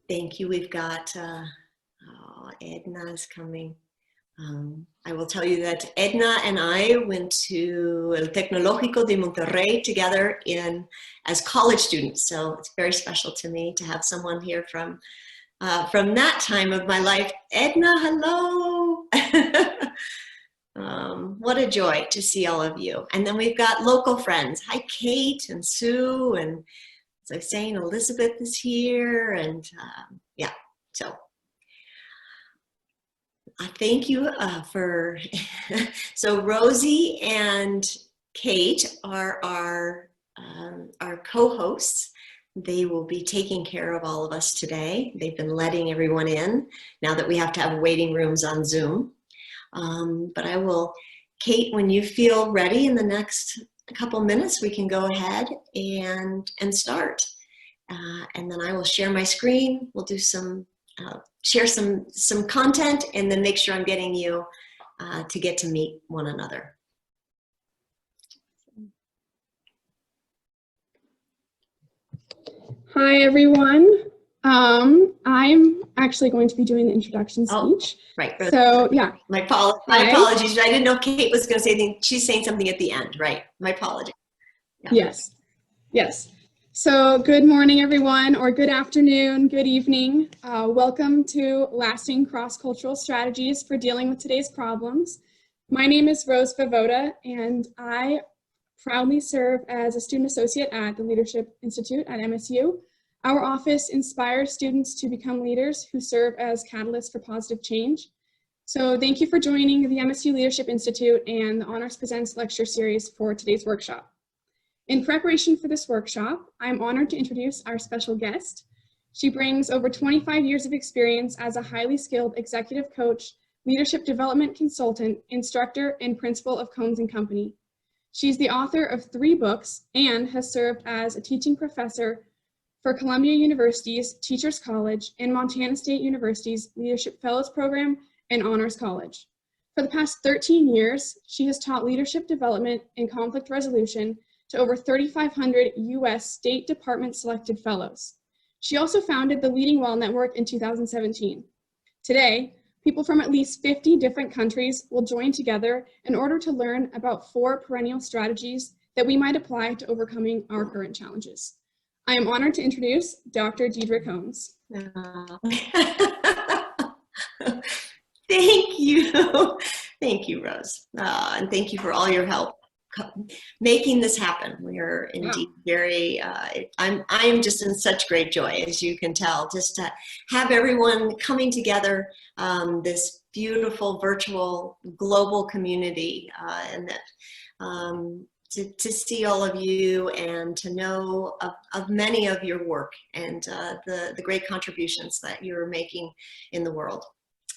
Thank you. We've got Edna is coming. I will tell you that Edna and I went to El Tecnológico de Monterrey together as college students. So it's very special to me to have someone here from that time of my life. Edna, hello. What a joy to see all of you. And then we've got local friends. Hi, Kate and Sue. And as I was saying, Elizabeth is here. And yeah, so. Thank you for, so Rosie and Kate are our co-hosts. They will be taking care of all of us today. They've been letting everyone in now that we have to have waiting rooms on Zoom. But I will, Kate, when you feel ready in the next couple minutes, we can go ahead and start. And then I will share my screen. We'll do share some content and then make sure I'm getting you to get to meet one another. Hi, everyone. I'm actually going to be doing the introduction speech. Oh, right. So, yeah. My apologies. I didn't know Kate was going to say anything. She's saying something at the end, right? My apologies. Yeah. Yes. So good morning, everyone, or good afternoon, good evening. Welcome to Lasting Cross-Cultural Strategies for Dealing with Today's Problems. My name is Rose Vavoda, and I proudly serve as a student associate at the Leadership Institute at MSU. Our office inspires students to become leaders who serve as catalysts for positive change. So thank you for joining the MSU Leadership Institute and the Honors Presents lecture series for today's workshop. In preparation for this workshop, I'm honored to introduce our special guest. She brings over 25 years of experience as a highly skilled executive coach, leadership development consultant, instructor, and principal of Combs & Company. She's the author of 3 books and has served as a teaching professor for Columbia University's Teachers College and Montana State University's Leadership Fellows Program and Honors College. For the past 13 years, she has taught leadership development and conflict resolution to over 3,500 U.S. State Department selected fellows. She also founded the Leading Well Network in 2017. Today, people from at least 50 different countries will join together in order to learn about 4 perennial strategies that we might apply to overcoming our current challenges. I am honored to introduce Dr. Deidre Combs. Thank you. Thank you, Rose. And thank you for all your help making this happen. We are indeed very, I am just in such great joy, as you can tell, just to have everyone coming together, this beautiful virtual global community, and that to see all of you and to know of many of your work and the great contributions that you're making in the world.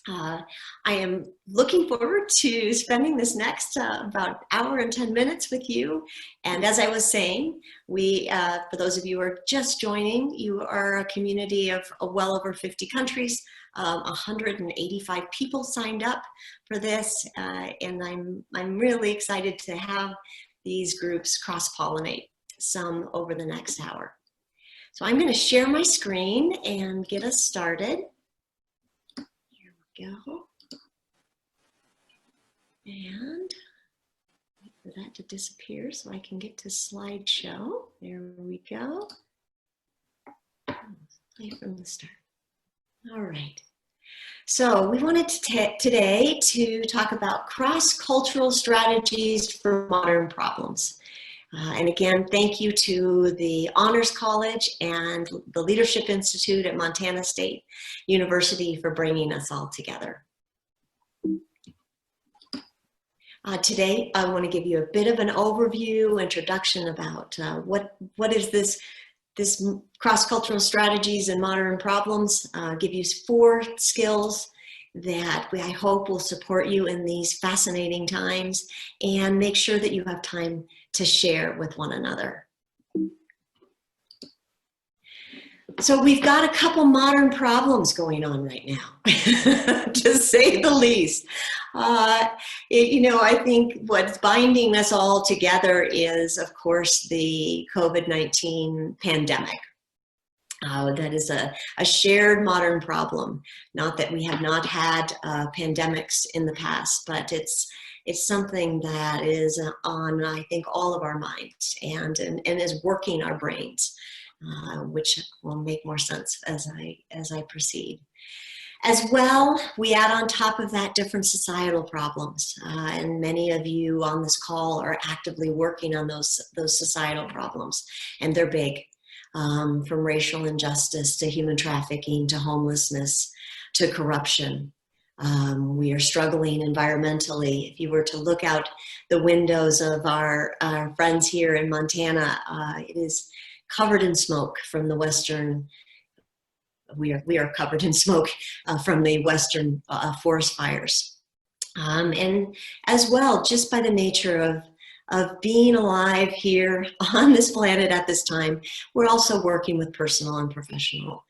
I am looking forward to spending this next about hour and 10 minutes with you. And as I was saying, we, for those of you who are just joining, you are a community of well over 50 countries, 185 people signed up for this, and I'm really excited to have these groups cross-pollinate some over the next hour. So I'm going to share my screen and get us started. Go and wait for that to disappear so I can get to slideshow. There we go. Play from the start. All right. So we wanted today to talk about cross-cultural strategies for modern problems. And again, thank you to the Honors College and the Leadership Institute at Montana State University for bringing us all together. Today, I want to give you a bit of an overview, introduction about what is this cross-cultural strategies and modern problems. Give you 4 skills that I hope will support you in these fascinating times and make sure that you have time to share with one another. So we've got a couple modern problems going on right now, to say the least. You know, I think what's binding us all together is, of course, the COVID-19 pandemic. That is a shared modern problem. Not that we have not had pandemics in the past, but it's something that is on, I think, all of our minds and is working our brains, which will make more sense as I proceed. As well, we add on top of that different societal problems, and many of you on this call are actively working on those societal problems, and they're big. From racial injustice to human trafficking to homelessness to corruption. We are struggling environmentally. If you were to look out the windows of our friends here in Montana, it is covered in smoke from the western, we are covered in smoke from the western forest fires. And as well, just by the nature of being alive here on this planet at this time, we're also working with personal and professional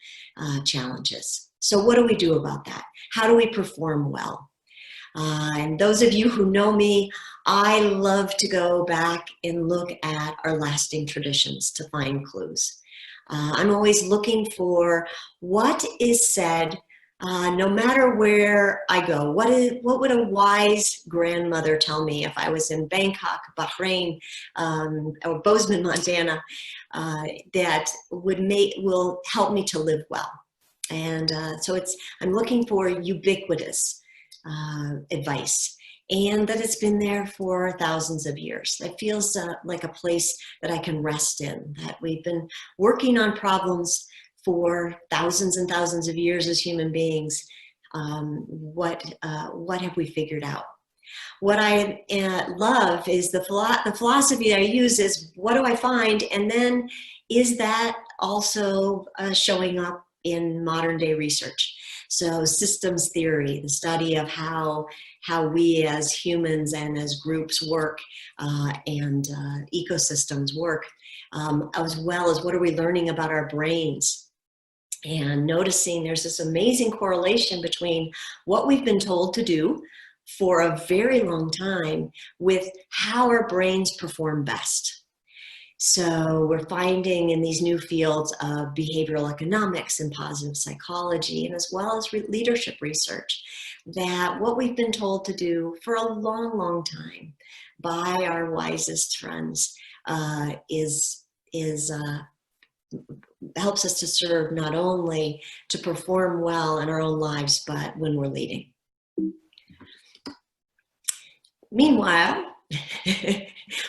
challenges. So what do we do about that? How do we perform well? And those of you who know me, I love to go back and look at our lasting traditions to find clues. I'm always looking for what is said no matter where I go. What would a wise grandmother tell me if I was in Bangkok, Bahrain, or Bozeman, Montana, that will help me to live well? And so I'm looking for ubiquitous advice, and that it's been there for thousands of years. It feels like a place that I can rest in, that we've been working on problems for thousands and thousands of years as human beings. What have we figured out? What I love is the philosophy I use is, what do I find? And then is that also showing up in modern day research? So systems theory, the study of how we as humans and as groups work and ecosystems work, as well as what are we learning about our brains? And noticing there's this amazing correlation between what we've been told to do for a very long time with how our brains perform best. So we're finding in these new fields of behavioral economics and positive psychology, and as well as leadership research, that what we've been told to do for a long, long time by our wisest friends helps us to serve not only to perform well in our own lives, but when we're leading. Meanwhile,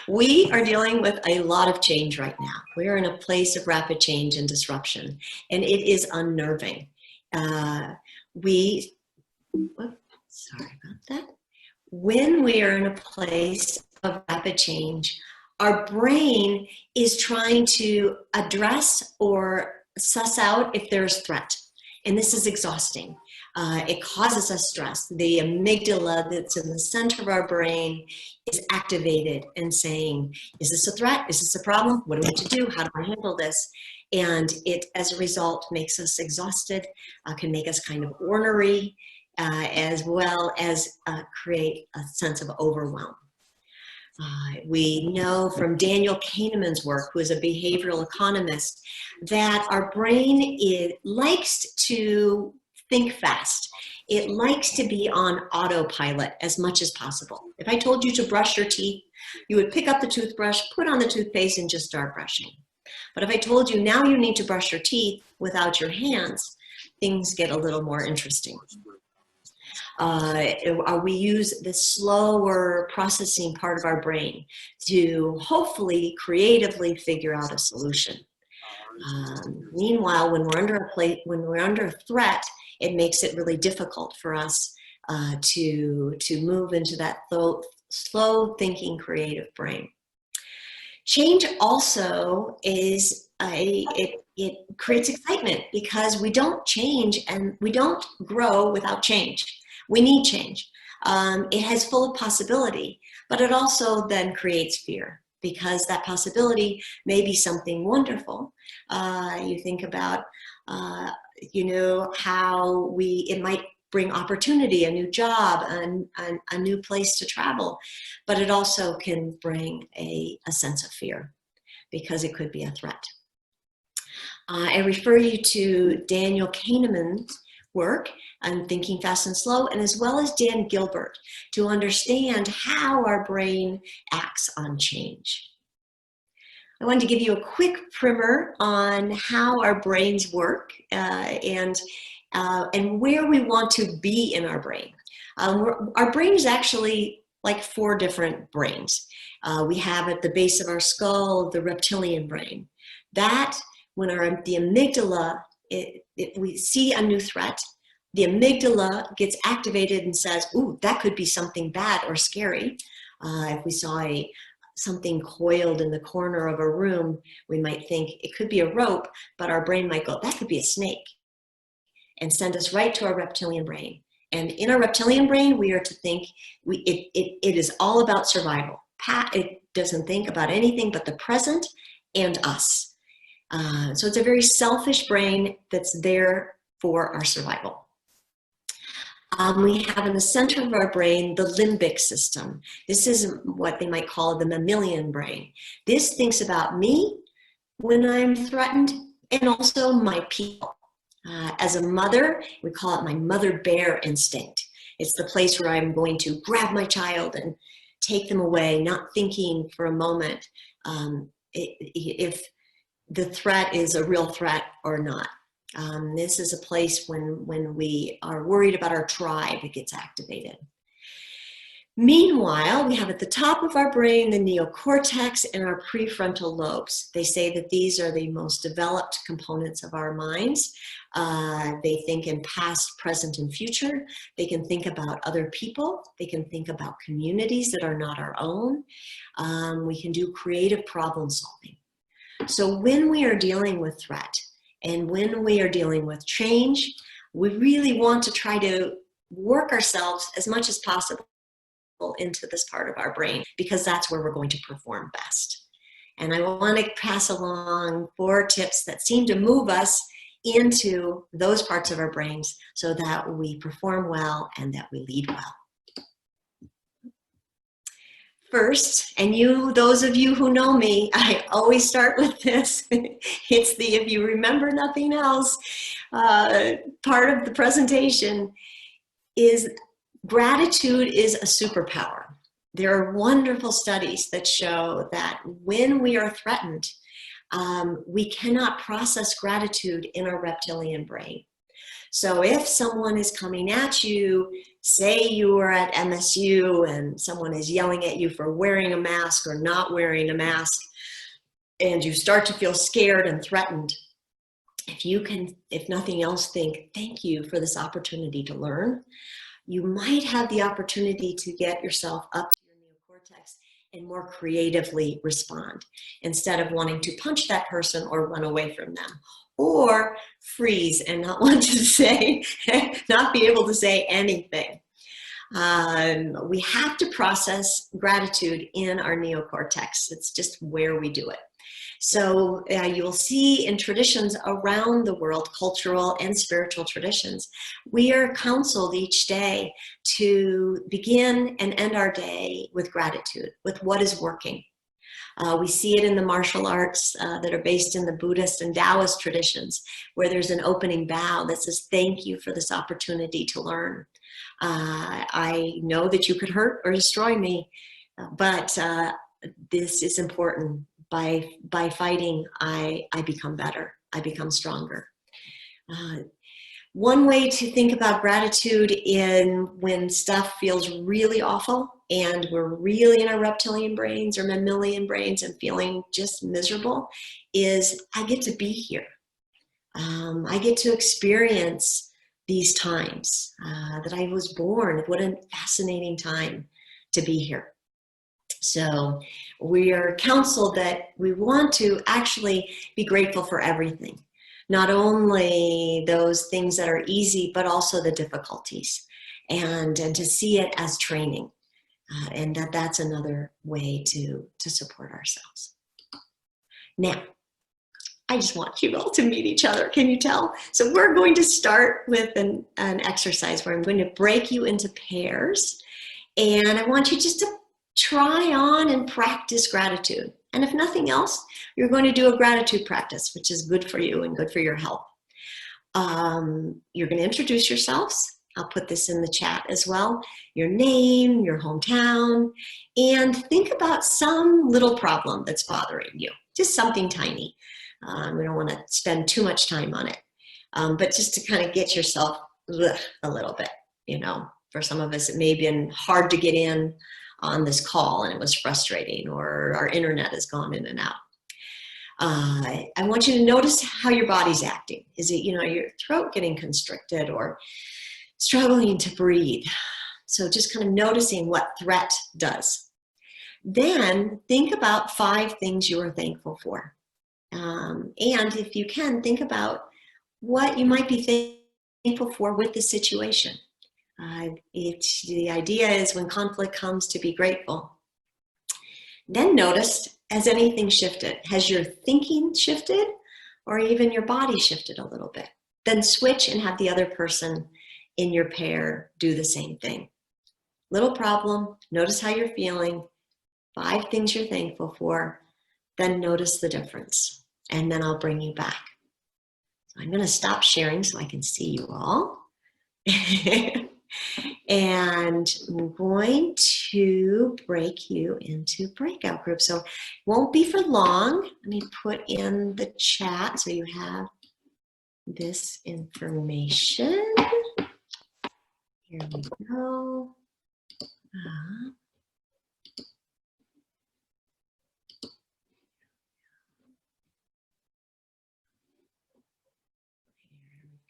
we are dealing with a lot of change right now. We are in a place of rapid change and disruption, and it is unnerving. Sorry about that. When we are in a place of rapid change, our brain is trying to address or suss out if there's threat. And this is exhausting. It causes us stress. The amygdala that's in the center of our brain is activated and saying, is this a threat? Is this a problem? What do we need to do? How do I handle this? And it, as a result, makes us exhausted, can make us kind of ornery, as well as create a sense of overwhelm. We know from Daniel Kahneman's work, who is a behavioral economist, that our brain likes to think fast. It likes to be on autopilot as much as possible. If I told you to brush your teeth, you would pick up the toothbrush, put on the toothpaste, and just start brushing. But if I told you now you need to brush your teeth without your hands, things get a little more interesting. We use the slower processing part of our brain to hopefully creatively figure out a solution. Meanwhile, when we're under a threat, it makes it really difficult for us to move into that slow thinking, creative brain. Change also is it creates excitement, because we don't change and we don't grow without change. We need change. It has full of possibility, but it also then creates fear, because that possibility may be something wonderful. You think about, how it might bring opportunity, a new job, a new place to travel, but it also can bring a sense of fear, because it could be a threat. I refer you to Daniel Kahneman's work on Thinking Fast and Slow, and as well as Dan Gilbert, to understand how our brain acts on change. I wanted to give you a quick primer on how our brains work and where we want to be in our brain. Our brain is actually like 4 different brains. We have at the base of our skull the reptilian brain. That, when the amygdala, we see a new threat, the amygdala gets activated and says, ooh, that could be something bad or scary. If we saw something coiled in the corner of a room, we might think it could be a rope, but our brain might go, that could be a snake, and send us right to our reptilian brain. And in our reptilian brain, we are to think, it is all about survival. It doesn't think about anything but the present and us. So it's a very selfish brain that's there for our survival. We have in the center of our brain the limbic system. This is what they might call the mammalian brain. This thinks about me when I'm threatened and also my people. As a mother, we call it my mother bear instinct. It's the place where I'm going to grab my child and take them away, not thinking for a moment if the threat is a real threat or not. This is a place when we are worried about our tribe, it gets activated. Meanwhile, we have at the top of our brain the neocortex and our prefrontal lobes. They say that these are the most developed components of our minds. They think in past, present, and future. They can think about other people. They can think about communities that are not our own. We can do creative problem solving. So when we are dealing with threat and when we are dealing with change, we really want to try to work ourselves as much as possible into this part of our brain, because that's where we're going to perform best. And I want to pass along 4 tips that seem to move us into those parts of our brains so that we perform well and that we lead well. First, and those of you who know me, I always start with this. It's the, if you remember nothing else, part of the presentation is gratitude is a superpower. There are wonderful studies that show that when we are threatened, we cannot process gratitude in our reptilian brain. So if someone is coming at you, say you are at MSU and someone is yelling at you for wearing a mask or not wearing a mask, and you start to feel scared and threatened, if you can, if nothing else, think, thank you for this opportunity to learn, you might have the opportunity to get yourself up to your neocortex and more creatively respond, instead of wanting to punch that person or run away from them, or freeze and not want to say, not be able to say anything. We have to process gratitude in our neocortex. It's just where we do it. So you'll see in traditions around the world, cultural and spiritual traditions, we are counseled each day to begin and end our day with gratitude, with what is working. We see it in the martial arts that are based in the Buddhist and Taoist traditions, where there's an opening bow that says, thank you for this opportunity to learn. I know that you could hurt or destroy me, but this is important. By fighting, I become better. I become stronger. One way to think about gratitude in when stuff feels really awful and we're really in our reptilian brains or mammalian brains and feeling just miserable is, I get to be here. I get to experience these times that I was born. What a fascinating time to be here. So we are counseled that we want to actually be grateful for everything. Not only those things that are easy, but also the difficulties, and to see it as training, and that's another way to support ourselves. Now, I just want you all to meet each other. Can you tell? So we're going to start with an exercise where I'm going to break you into pairs, and I want you just to try on and practice gratitude. And if nothing else, you're going to do a gratitude practice, which is good for you and good for your health. You're going to introduce yourselves. I'll put this in the chat as well. Your name, your hometown, and think about some little problem that's bothering you. Just something tiny. We don't want to spend too much time on it, but just to kind of get yourself a little bit, you know. For some of us, it may have been hard to get in on this call and it was frustrating, or our internet has gone in and out. I want you to notice how your body's acting. Is it, you know, your throat getting constricted or struggling to breathe? So just kind of noticing what threat does. Then think about 5 things you are thankful for. And if you can, think about what you might be thankful for with the situation. The idea is when conflict comes to be grateful. Then notice, has anything shifted? Has your thinking shifted, or even your body shifted a little bit? Then switch and have the other person in your pair do the same thing. Little problem, notice how you're feeling, 5 things you're thankful for, then notice the difference. And then I'll bring you back. So I'm going to stop sharing so I can see you all. And I'm going to break you into breakout groups. So it won't be for long. Let me put in the chat so you have this information. Here we go.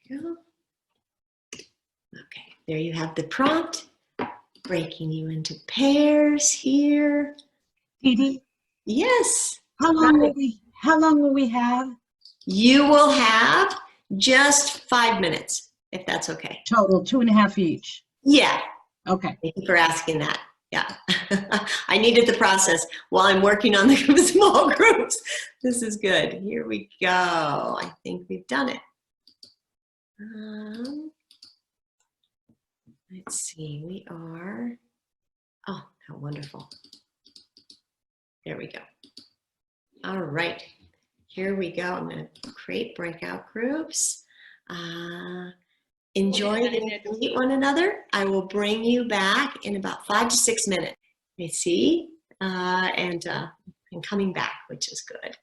Here we go. Okay, there you have the prompt, breaking you into pairs here. Dee, Yes. how long will we have? You will have just 5 minutes, if that's okay. Total, 2.5 each. Yeah. Okay. Thank you for asking that. Yeah. I needed the process while I'm working on the small groups. This is good. Here we go. I think we've done it. Let's see, we are, oh, how wonderful. There we go. All right, here we go. I'm going to create breakout groups. Enjoy and meet one another. I will bring you back in about 5 to 6 minutes. You see, and coming back, which is good. Let's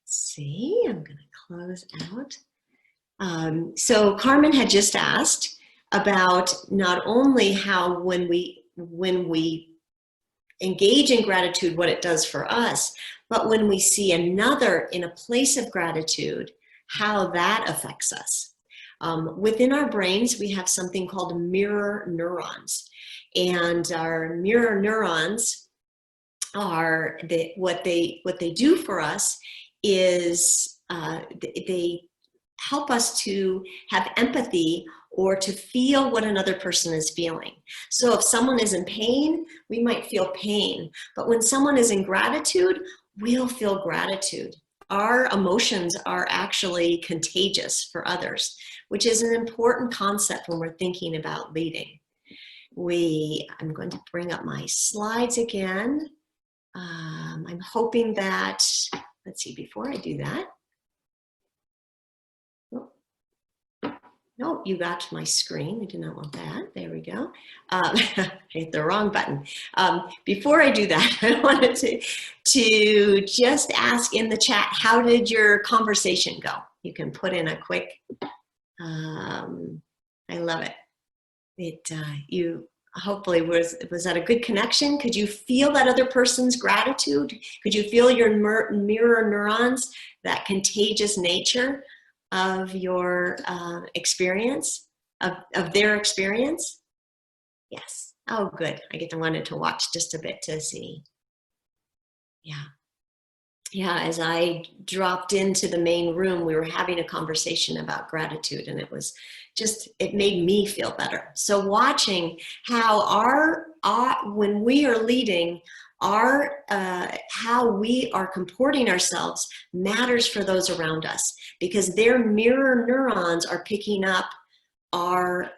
see, I'm going to close out. So Carmen had just asked about not only how when we engage in gratitude, what it does for us, but when we see another in a place of gratitude, how that affects us. Within our brains, we have something called mirror neurons. And our mirror neurons are, what they do for us is they help us to have empathy or to feel what another person is feeling. So if someone is in pain, we might feel pain. But when someone is in gratitude, we'll feel gratitude. Our emotions are actually contagious for others, which is an important concept when we're thinking about leading. I'm going to bring up my slides again. I'm hoping that, let's see, before I do that, no, you got my screen. I do not want that. There we go. I hit the wrong button. Before I do that, I wanted to just ask in the chat, how did your conversation go? You can put in a quick, I love it. You hopefully was that a good connection? Could you feel that other person's gratitude? Could you feel your mirror neurons, that contagious nature of your experience, of their experience? Yes. Oh, good. I wanted to watch just a bit to see. Yeah. Yeah, as I dropped into the main room, we were having a conversation about gratitude, and it made me feel better. So watching how when we are leading, how we are comporting ourselves matters for those around us, because their mirror neurons are picking up our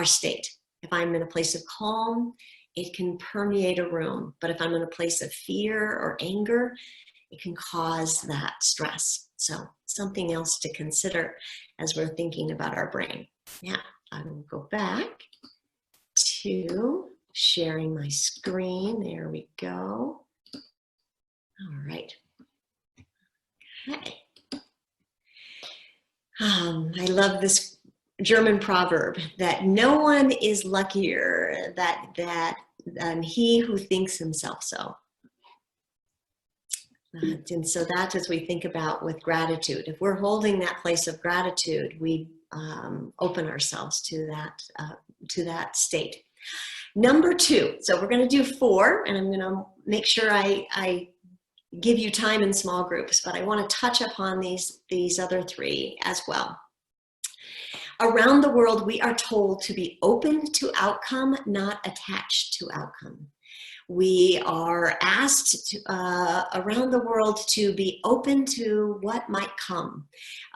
state. If I'm in a place of calm, it can permeate a room. But if I'm in a place of fear or anger, it can cause that stress. So something else to consider as we're thinking about our brain. Yeah, I will go back to sharing my screen. There we go. All right. Okay. I love this German proverb that no one is luckier than he who thinks himself so. And so that's as we think about with gratitude. If we're holding that place of gratitude, we open ourselves to that state. Number 2, so we're going to do 4, and I'm going to make sure I give you time in small groups, but I want to touch upon these other 3 as well. Around the world, we are told to be open to outcome, not attached to outcome. We are asked to, around the world to be open to what might come.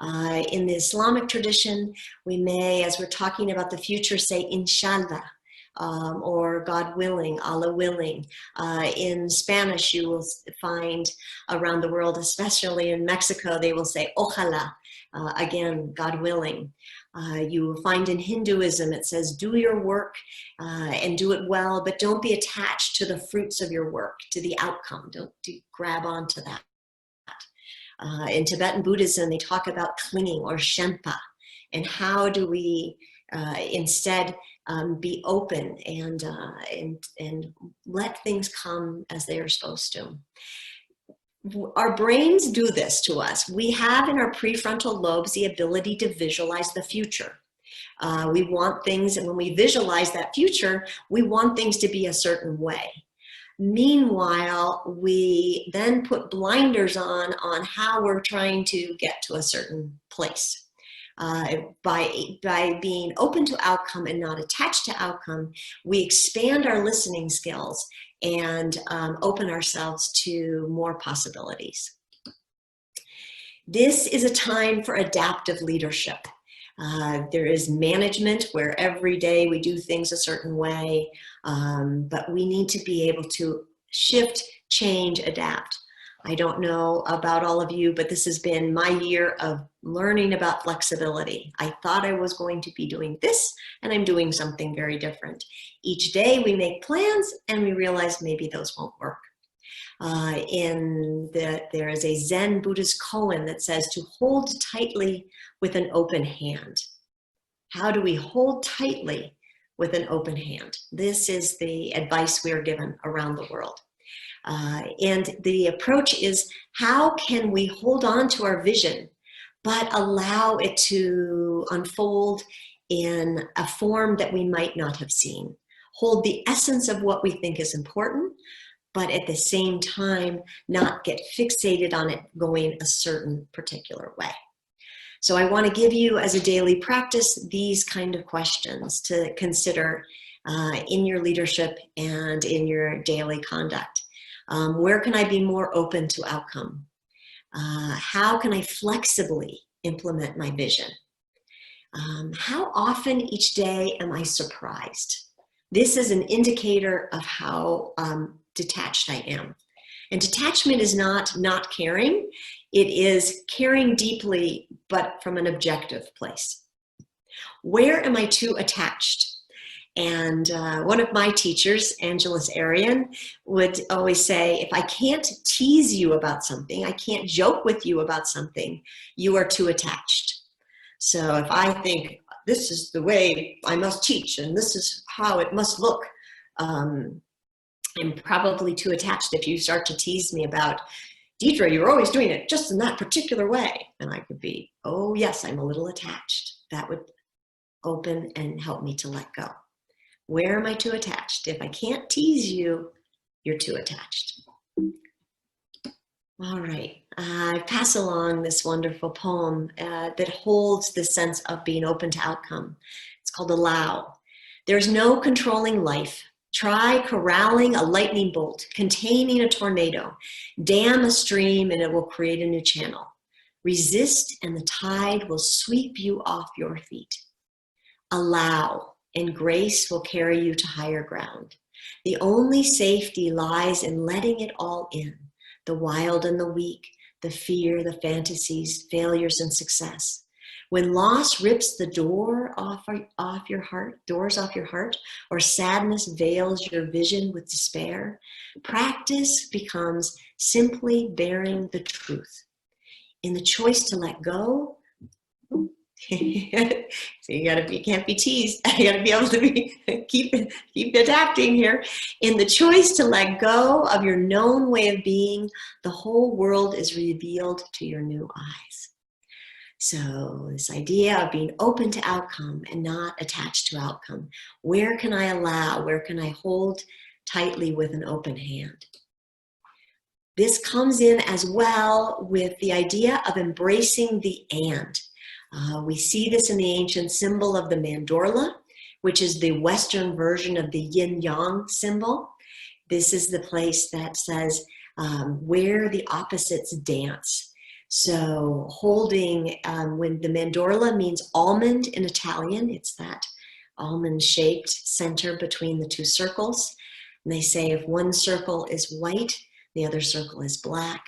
In the Islamic tradition, we may, as we're talking about the future, say inshallah, or God willing, Allah willing. In Spanish, you will find around the world, especially in Mexico, they will say ojalá, again, God willing. You will find in Hinduism, it says, do your work and do it well, but don't be attached to the fruits of your work, to the outcome. Don't grab onto that. In Tibetan Buddhism, they talk about clinging or shenpa, and how do we instead be open and let things come as they are supposed to. Our brains do this to us. We have in our prefrontal lobes the ability to visualize the future. We want things, and when we visualize that future, we want things to be a certain way. Meanwhile, we then put blinders on how we're trying to get to a certain place. By being open to outcome and not attached to outcome, we expand our listening skills and open ourselves to more possibilities. This is a time for adaptive leadership. There is management where every day we do things a certain way, but we need to be able to shift, change, adapt. I don't know about all of you, but this has been my year of learning about flexibility. I thought I was going to be doing this, and I'm doing something very different. Each day we make plans, and we realize maybe those won't work. There is a Zen Buddhist koan that says to hold tightly with an open hand. How do we hold tightly with an open hand? This is the advice we are given around the world. And the approach is, how can we hold on to our vision, but allow it to unfold in a form that we might not have seen? Hold the essence of what we think is important, but at the same time, not get fixated on it going a certain particular way. So I want to give you, as a daily practice, these kind of questions to consider in your leadership and in your daily conduct. Where can I be more open to outcome? How can I flexibly implement my vision? How often each day am I surprised? This is an indicator of how detached I am. And detachment is not caring. It is caring deeply, but from an objective place. Where am I too attached? And one of my teachers, Angeles Arian, would always say, if I can't tease you about something, I can't joke with you about something, you are too attached. So if I think this is the way I must teach and this is how it must look, I'm probably too attached. If you start to tease me about, Deidre, you're always doing it just in that particular way. And I could be, oh yes, I'm a little attached. That would open and help me to let go. Where am I too attached? If I can't tease you, you're too attached. All right, I pass along this wonderful poem that holds this sense of being open to outcome. It's called Allow. There's no controlling life. Try corralling a lightning bolt, containing a tornado. Dam a stream and it will create a new channel. Resist and the tide will sweep you off your feet. Allow, and grace will carry you to higher ground. The only safety lies in letting it all in, the wild and the weak, the fear, the fantasies, failures and success. When loss rips the doors off your heart, or sadness veils your vision with despair, practice becomes simply bearing the truth. In the choice to let go, so you can't be teased. You gotta be able to keep adapting here. In the choice to let go of your known way of being, the whole world is revealed to your new eyes. So this idea of being open to outcome and not attached to outcome. Where can I allow? Where can I hold tightly with an open hand? This comes in as well with the idea of embracing the and. We see this in the ancient symbol of the mandorla, which is the Western version of the yin-yang symbol. This is the place that says where the opposites dance. So holding, when the mandorla means almond in Italian, it's that almond-shaped center between the two circles. And they say if one circle is white, the other circle is black.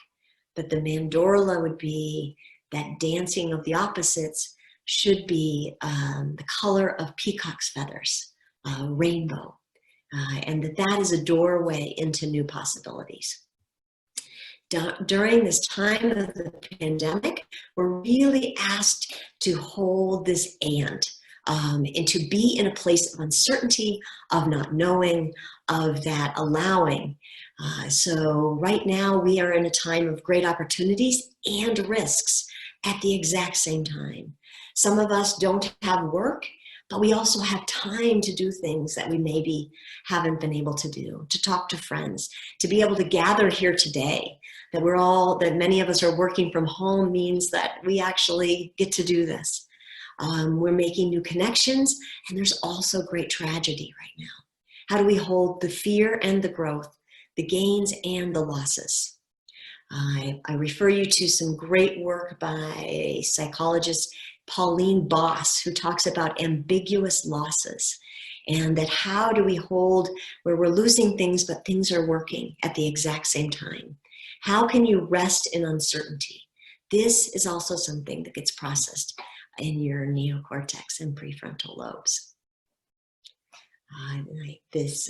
But the mandorla would be that dancing of the opposites should be the color of peacock's feathers, rainbow. And that is a doorway into new possibilities. During this time of the pandemic, we're really asked to hold this and to be in a place of uncertainty, of not knowing, of that allowing. So right now we are in a time of great opportunities and risks at the exact same time. Some of us don't have work, but we also have time to do things that we maybe haven't been able to do, to talk to friends, to be able to gather here today. That many of us are working from home means that we actually get to do this. We're making new connections, and there's also great tragedy right now. How do we hold the fear and the growth, the gains and the losses? I refer you to some great work by psychologist Pauline Boss, who talks about ambiguous losses, and that how do we hold where we're losing things, but things are working at the exact same time? How can you rest in uncertainty? This is also something that gets processed in your neocortex and prefrontal lobes. This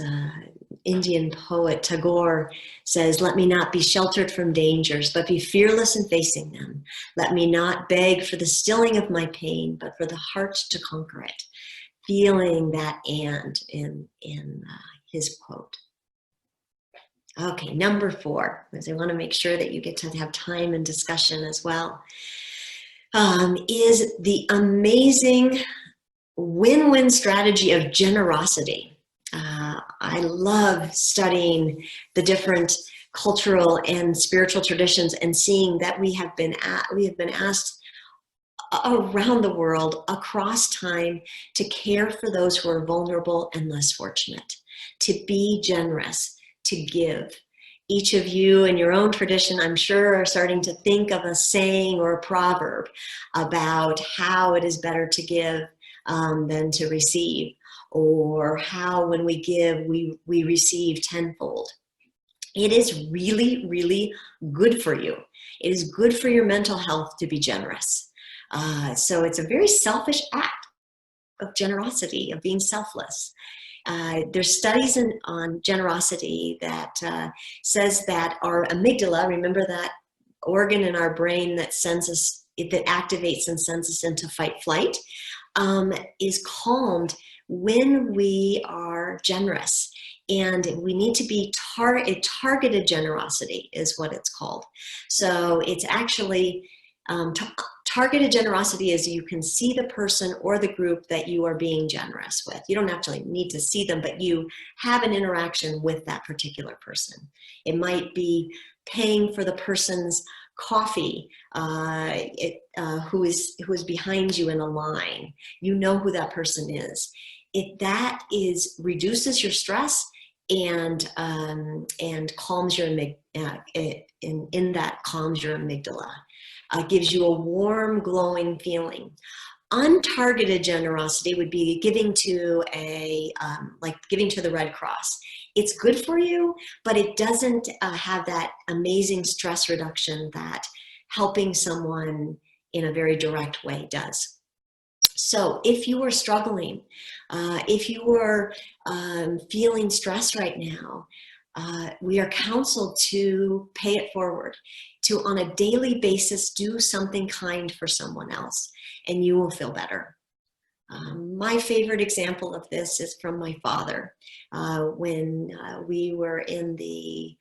Indian poet Tagore says, "Let me not be sheltered from dangers, but be fearless in facing them. Let me not beg for the stilling of my pain, but for the heart to conquer it." Feeling that and in his quote. Okay, number 4, because I want to make sure that you get to have time and discussion as well, is the amazing win-win strategy of generosity. I love studying the different cultural and spiritual traditions and seeing that we have been asked around the world, across time, to care for those who are vulnerable and less fortunate, to be generous, to give. Each of you in your own tradition, I'm sure, are starting to think of a saying or a proverb about how it is better to give than to receive, or how when we give, we receive tenfold. It is really, really good for you. It is good for your mental health to be generous. So it's a very selfish act of generosity, of being selfless. There's studies on generosity that says that our amygdala, remember that organ in our brain that that activates and sends us into fight flight, is calmed when we are generous. And we need to be targeted generosity is what it's called. So it's actually targeted generosity is you can see the person or the group that you are being generous with. You don't actually need to see them, but you have an interaction with that particular person. It might be paying for the person's coffee who is behind you in a line. You know who that person is. That reduces your stress and calms your calms your amygdala. Gives you a warm, glowing feeling. Untargeted generosity would be giving to giving to the Red Cross. it's good for you, but it doesn't have that amazing stress reduction that helping someone in a very direct way does. So if you are struggling, if you are feeling stress right now, we are counseled to pay it forward, to on a daily basis do something kind for someone else, and you will feel better. My favorite example of this is from my father. When we were in the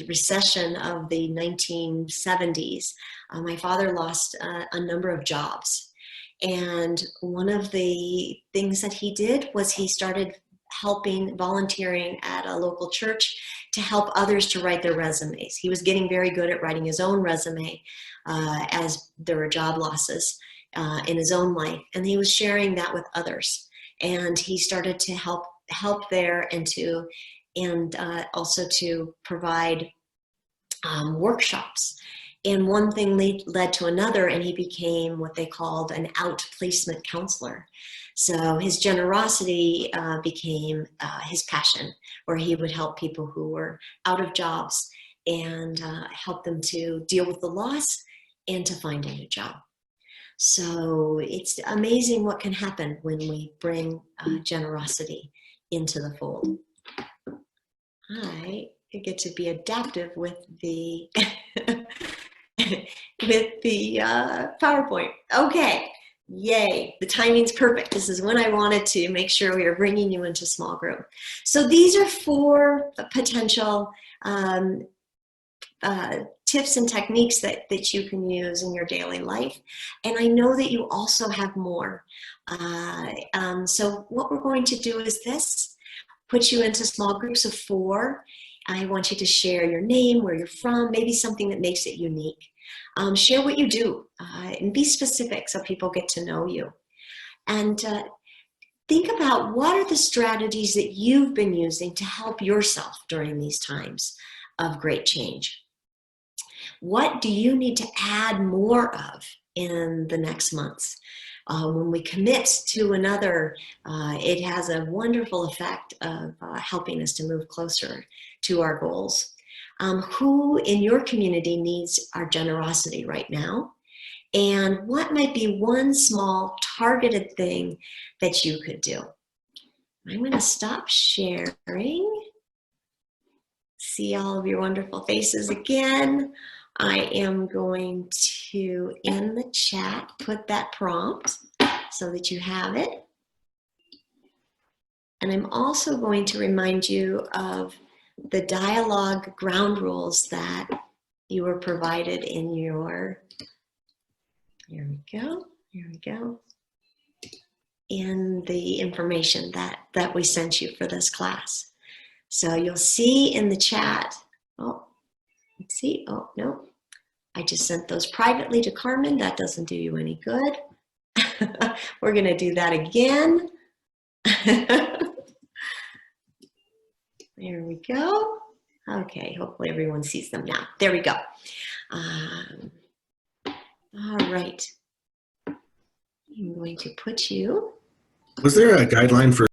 recession of the 1970s, my father lost a number of jobs. And one of the things that he did was he started volunteering at a local church to help others to write their resumes. He was getting very good at writing his own resume as there were job losses in his own life, and he was sharing that with others. And he started to help there, and also to provide workshops. And one thing led to another, and he became what they called an outplacement counselor. So his generosity became his passion, where he would help people who were out of jobs and help them to deal with the loss and to find a new job. So it's amazing what can happen when we bring generosity into the fold. I get to be adaptive with the with the PowerPoint. Okay, yay, the timing's perfect. This is when I wanted to make sure we are bringing you into small group. So these are 4 potential tips and techniques that you can use in your daily life. And I know that you also have more. So what we're going to do is this, put you into small groups of 4. I want you to share your name, where you're from, maybe something that makes it unique. Share what you do and be specific so people get to know you. And think about what are the strategies that you've been using to help yourself during these times of great change. What do you need to add more of in the next months? When we commit to another, it has a wonderful effect of helping us to move closer to our goals. Who in your community needs our generosity right now? And what might be one small targeted thing that you could do? I'm going to stop sharing. See all of your wonderful faces again. I am going to, in the chat, put that prompt so that you have it. And I'm also going to remind you of the dialogue ground rules that you were provided in your, here we go, in the information that we sent you for this class. So you'll see in the chat, oh, let's see, oh, no. I just sent those privately to Carmen. That doesn't do you any good. We're going to do that again. There we go. Okay, hopefully everyone sees them now. There we go. All right. I'm going to put you. Was there a guideline for